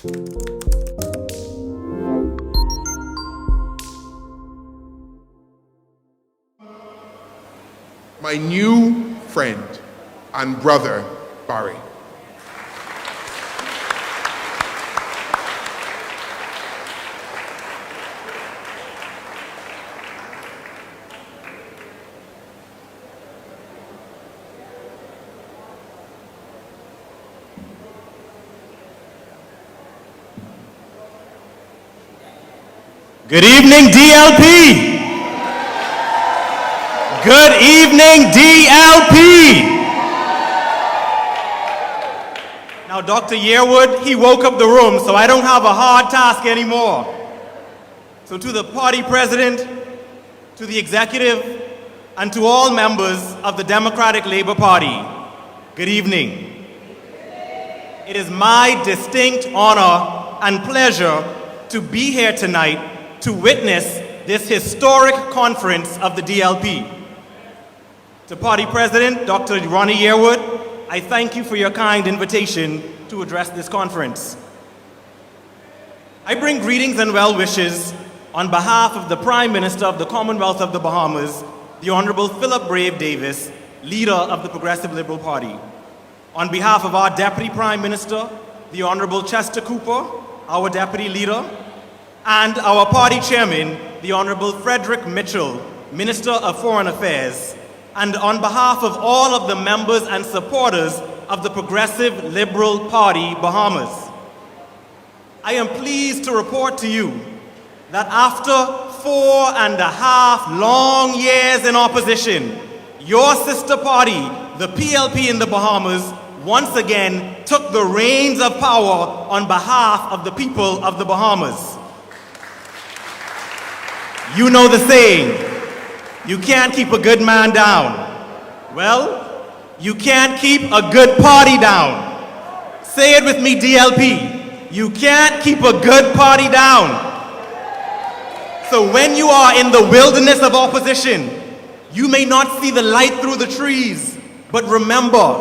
My new friend and brother, Barry. Good evening, DLP. Good evening, DLP. Now, Dr. Yearwood, he woke up the room, so I don't have a hard task anymore. So to the party president, to the executive, and to all members of the Democratic Labour Party, good evening. It is my distinct honor and pleasure to be here tonight to witness this historic conference of the DLP. To Party President Dr. Ronnie Yearwood, I thank you for your kind invitation to address this conference. I bring greetings and well wishes on behalf of the Prime Minister of the Commonwealth of the Bahamas, the Honorable Philip Brave Davis, leader of the Progressive Liberal Party. On behalf of our Deputy Prime Minister, the Honorable Chester Cooper, our Deputy Leader, and our party chairman, the Honorable Frederick Mitchell, Minister of Foreign Affairs, and on behalf of all of the members and supporters of the Progressive Liberal Party, Bahamas. I am pleased to report to you that after 4.5 long years in opposition, your sister party, the PLP in the Bahamas, once again took the reins of power on behalf of the people of the Bahamas. You know the saying, you can't keep a good man down. Well, you can't keep a good party down. Say it with me, DLP. You can't keep a good party down. So when you are in the wilderness of opposition, you may not see the light through the trees, but remember,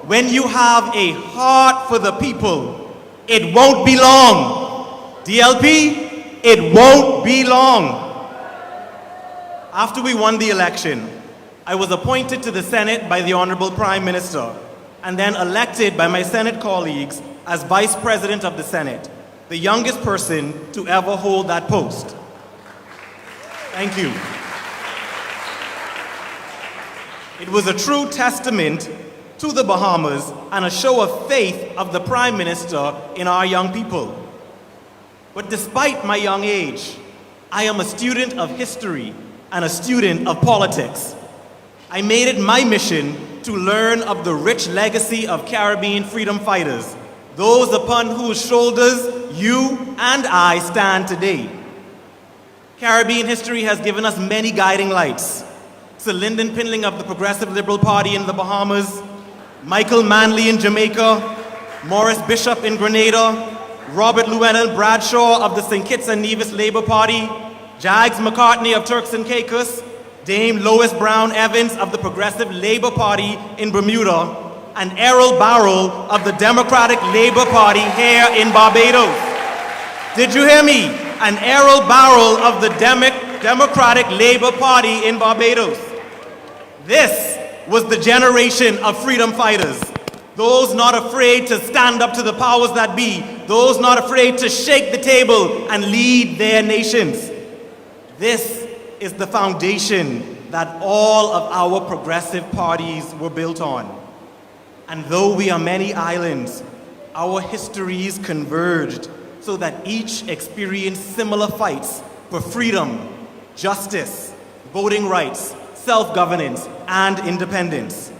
when you have a heart for the people, it won't be long. DLP, it won't be long. After we won the election, I was appointed to the Senate by the Honorable Prime Minister and then elected by my Senate colleagues as Vice President of the Senate, the youngest person to ever hold that post. Thank you. It was a true testament to the Bahamas and a show of faith of the Prime Minister in our young people. But despite my young age, I am a student of history and a student of politics. I made it my mission to learn of the rich legacy of Caribbean freedom fighters, those upon whose shoulders you and I stand today. Caribbean history has given us many guiding lights. Sir Lyndon Pindling of the Progressive Liberal Party in the Bahamas, Michael Manley in Jamaica, Morris Bishop in Grenada, Robert Llewellyn Bradshaw of the St. Kitts and Nevis Labour Party, Jags McCartney of Turks and Caicos, Dame Lois Brown Evans of the Progressive Labour Party in Bermuda, and Errol Barrow of the Democratic Labour Party here in Barbados. Did you hear me? And Errol Barrow of the Democratic Labour Party in Barbados. This was the generation of freedom fighters. Those not afraid to stand up to the powers that be. Those not afraid to shake the table and lead their nations. This is the foundation that all of our progressive parties were built on. And though we are many islands, our histories converged so that each experienced similar fights for freedom, justice, voting rights, self-governance, and independence.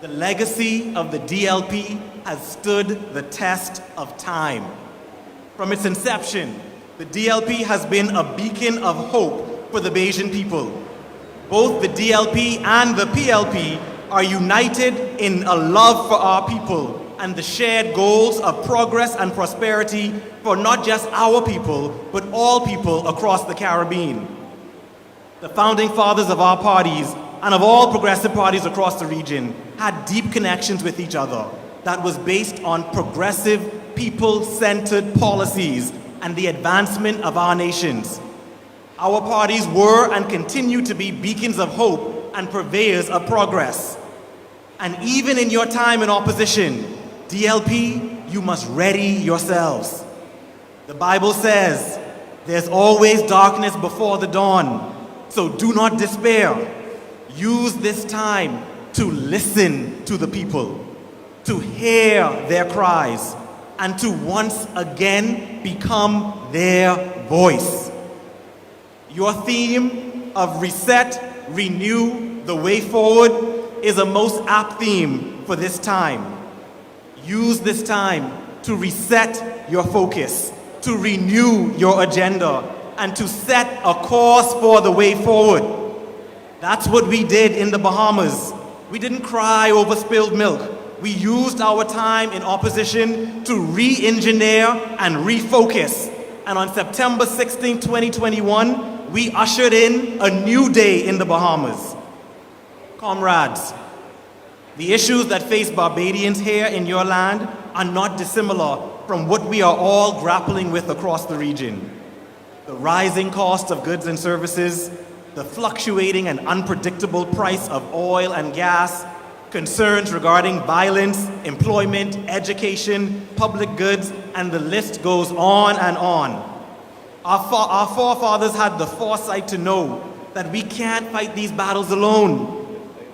The legacy of the DLP has stood the test of time. From its inception, the DLP has been a beacon of hope for the Bajan people. Both the DLP and the PLP are united in a love for our people and the shared goals of progress and prosperity for not just our people, but all people across the Caribbean. The founding fathers of our parties and of all progressive parties across the region had deep connections with each other that was based on progressive people-centered policies and the advancement of our nations. Our parties were and continue to be beacons of hope and purveyors of progress. And even in your time in opposition, DLP, you must ready yourselves. The Bible says, there's always darkness before the dawn, so do not despair. Use this time to listen to the people, to hear their cries, and to once again become their voice. Your theme of reset, renew, the way forward is a most apt theme for this time. Use this time to reset your focus, to renew your agenda, and to set a course for the way forward. That's what we did in the Bahamas. We didn't cry over spilled milk. We used our time in opposition to re-engineer and refocus. And on September 16, 2021, we ushered in a new day in the Bahamas. Comrades, the issues that face Barbadians here in your land are not dissimilar from what we are all grappling with across the region. The rising cost of goods and services, the fluctuating and unpredictable price of oil and gas, concerns regarding violence, employment, education, public goods, and the list goes on and on. Our forefathers had the foresight to know that we can't fight these battles alone.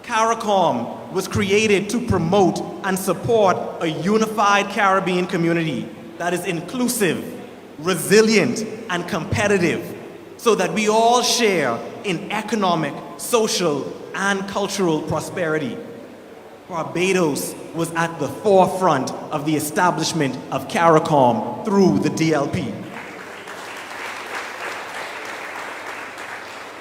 CARICOM was created to promote and support a unified Caribbean community that is inclusive, resilient, and competitive, so that we all share in economic, social, and cultural prosperity. Barbados was at the forefront of the establishment of CARICOM through the DLP.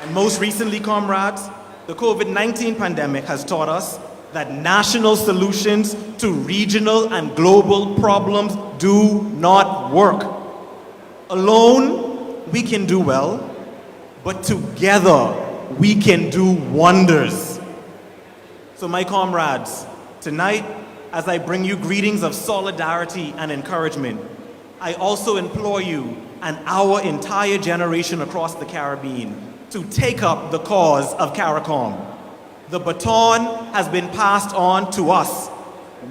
And most recently, comrades, the COVID-19 pandemic has taught us that national solutions to regional and global problems do not work. Alone, we can do well, but together, we can do wonders. So my comrades, tonight, as I bring you greetings of solidarity and encouragement, I also implore you and our entire generation across the Caribbean to take up the cause of CARICOM. The baton has been passed on to us.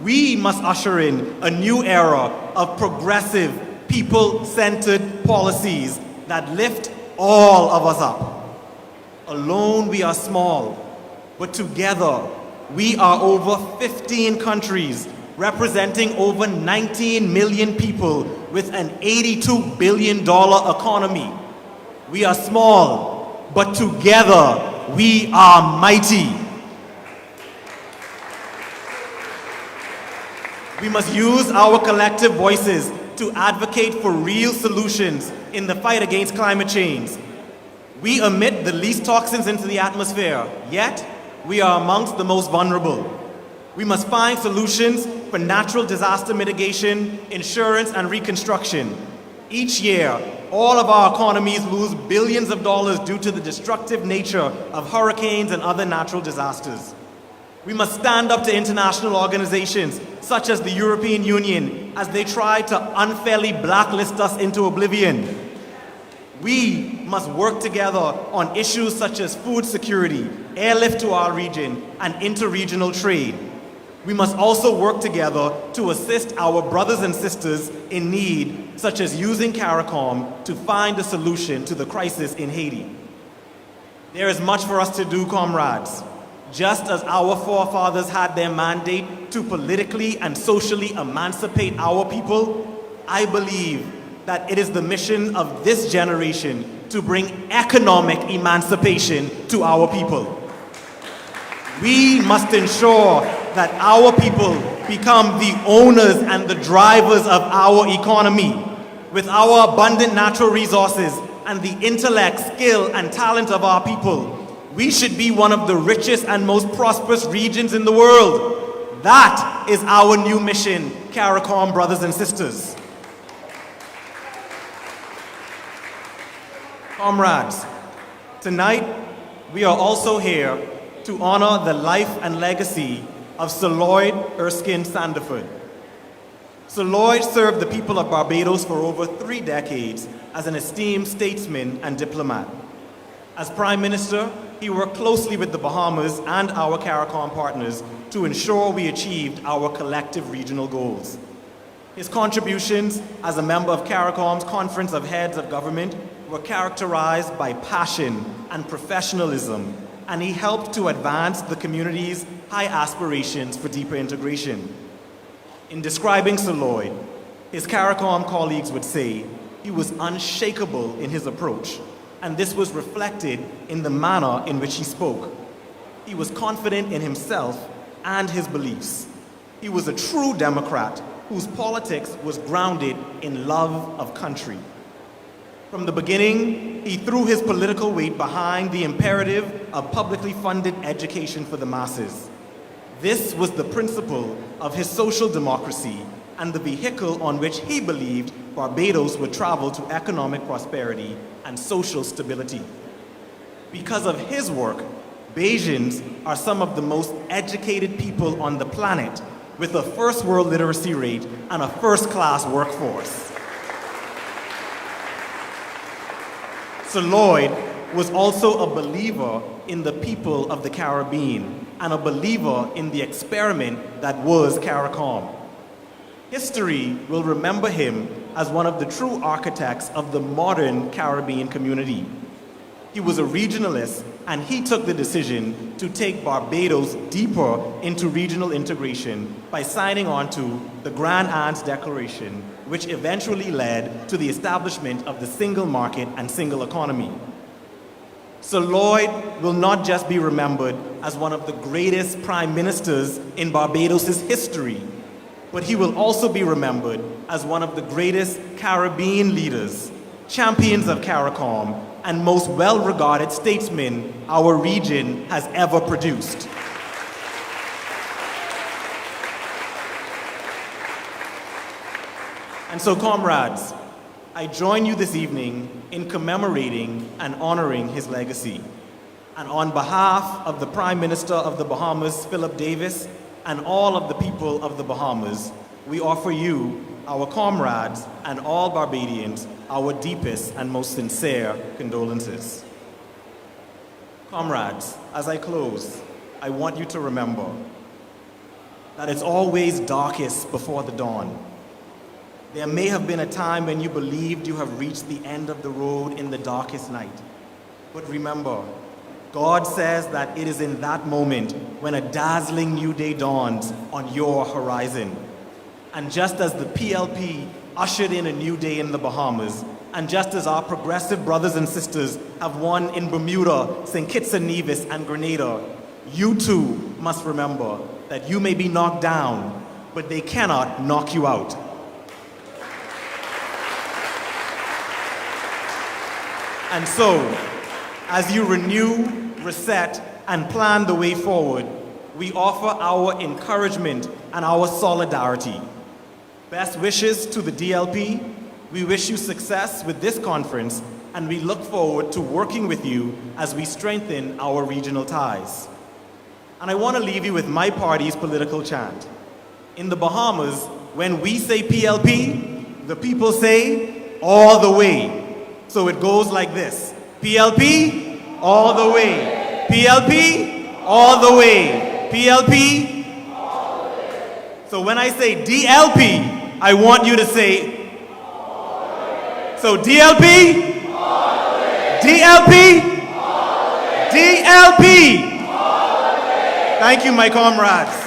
We must usher in a new era of progressive, people-centered policies that lift all of us up. Alone we are small, but together we are over 15 countries representing over 19 million people with an $82 billion economy. We are small, but together we are mighty. We must use our collective voices to advocate for real solutions in the fight against climate change. We emit the least toxins into the atmosphere, yet we are amongst the most vulnerable. We must find solutions for natural disaster mitigation, insurance, and reconstruction. Each year, all of our economies lose billions of dollars due to the destructive nature of hurricanes and other natural disasters. We must stand up to international organizations such as the European Union as they try to unfairly blacklist us into oblivion. We must work together on issues such as food security, airlift to our region, and interregional trade. We must also work together to assist our brothers and sisters in need, such as using CARICOM to find a solution to the crisis in Haiti. There is much for us to do, comrades. Just as our forefathers had their mandate to politically and socially emancipate our people, I believe that it is the mission of this generation to bring economic emancipation to our people. We must ensure that our people become the owners and the drivers of our economy. With our abundant natural resources and the intellect, skill, and talent of our people, we should be one of the richest and most prosperous regions in the world. That is our new mission, CARICOM brothers and sisters. Comrades, tonight we are also here to honor the life and legacy of Sir Lloyd Erskine Sandiford. Sir Lloyd served the people of Barbados for over 3 decades as an esteemed statesman and diplomat. As Prime Minister, he worked closely with the Bahamas and our CARICOM partners to ensure we achieved our collective regional goals. His contributions as a member of CARICOM's Conference of Heads of Government were characterized by passion and professionalism, and he helped to advance the community's high aspirations for deeper integration. In describing Sir Lloyd, his CARICOM colleagues would say he was unshakable in his approach, and this was reflected in the manner in which he spoke. He was confident in himself and his beliefs. He was a true Democrat whose politics was grounded in love of country. From the beginning, he threw his political weight behind the imperative of publicly funded education for the masses. This was the principle of his social democracy and the vehicle on which he believed Barbados would travel to economic prosperity and social stability. Because of his work, Bajans are some of the most educated people on the planet, with a first world literacy rate and a first-class workforce. Sir Lloyd was also a believer in the people of the Caribbean and a believer in the experiment that was CARICOM. History will remember him as one of the true architects of the modern Caribbean community. He was a regionalist, and he took the decision to take Barbados deeper into regional integration by signing on to the Grand Anse Declaration, which eventually led to the establishment of the single market and single economy. Sir Lloyd will not just be remembered as one of the greatest prime ministers in Barbados' history, but he will also be remembered as one of the greatest Caribbean leaders, champions of CARICOM, and most well-regarded statesmen our region has ever produced. And so, comrades, I join you this evening in commemorating and honoring his legacy. And on behalf of the Prime Minister of the Bahamas, Philip Davis, and all of the people of the Bahamas, we offer you, our comrades, and all Barbadians, our deepest and most sincere condolences. Comrades, as I close, I want you to remember that it's always darkest before the dawn. There may have been a time when you believed you have reached the end of the road in the darkest night. But remember, God says that it is in that moment when a dazzling new day dawns on your horizon. And just as the PLP ushered in a new day in the Bahamas, and just as our progressive brothers and sisters have won in Bermuda, St. Kitts and Nevis, and Grenada, you too must remember that you may be knocked down, but they cannot knock you out. And so, as you renew, reset, and plan the way forward, we offer our encouragement and our solidarity. Best wishes to the DLP. We wish you success with this conference, and we look forward to working with you as we strengthen our regional ties. And I want to leave you with my party's political chant. In the Bahamas, when we say PLP, the people say all the way. So it goes like this: PLP, all the way. PLP, all the way. PLP, all the way. So when I say DLP, I want you to say all the way. So DLP, all the way. DLP, all the way. DLP, all the way. Thank you, my comrades.